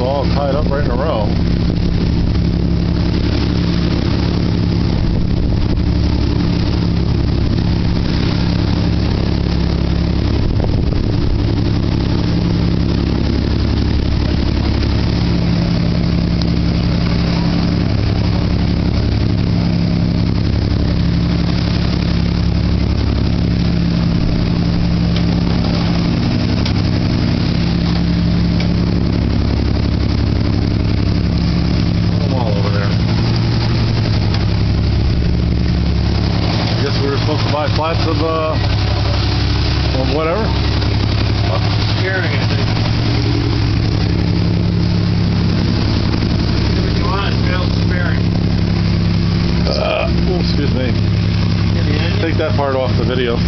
all tied up right in a row. Supposed to buy flats of whatever. Steering, I think. What you want is failed sparing. Excuse me. Take that part off the video.